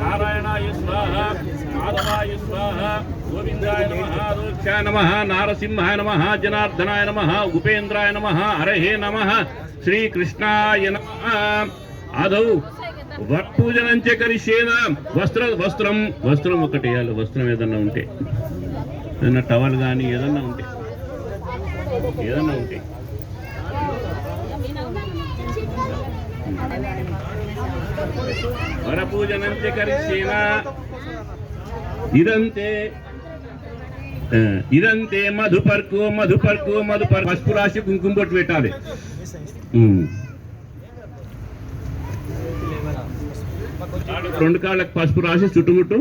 నారాయణాయ స్వాహ మాధవాయ స్వాహ గోవిందాయ నమః రోక్షాయ నమః నారసింహాయ నమః జనార్దనాయ నమః ఉపేంద్రాయ నమః హరహే నమః శ్రీకృష్ణాయ నమః. ఆదౌ వత్పూజనంచే కరిష్యేన. వస్త్రం ఒకటి వేయాలి. వస్త్రం ఏదన్నా ఉంటే, ఏదన్నా టవల్ కానీ ఏదన్నా ఉంటే వరపూజనంచే కరిష్యేన. ఇదంతే మధుపర్కు పసుపు రాసి కుంకుమ బొట్టు పెట్టాలి. రెండు కాళ్ళకి పసుపు రాసి చుట్టుముట్టు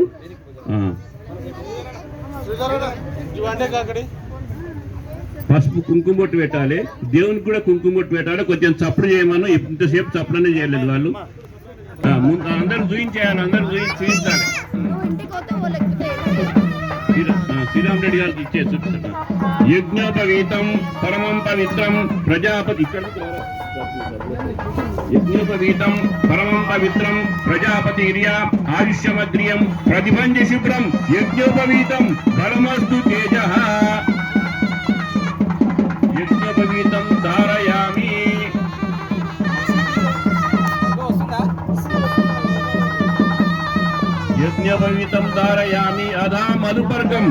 పసుపు కుంకుమ బొట్టు పెట్టాలి. దేవునికి కూడా కుంకుమ బొట్టు పెట్టాలి. కొంచెం చప్పుడు చేయమను. ఇంతసేపు చప్పుడనే చేయలేదు వాళ్ళు. అందరు చూయించాలి. అందరు చూయించాలి. శ్రీరామ్ రెడ్డి గారికి ఇచ్చే చూపిస్తాను. యజ్ఞోపవీతం పరమం పవిత్రం ప్రజాపతి. యజ్ఞోపవీతం పరమం పవిత్రం ప్రజాపతిర్యా ఆయుష్యమగ్రియం ప్రతిభంజ శుభ్రం యజ్ఞోపవీతం బలమస్తు తేజ. యజ్ఞోపవీతం ధారయామి. యజ్ఞోపవీతం ధారయామి. అధా మధుపర్కం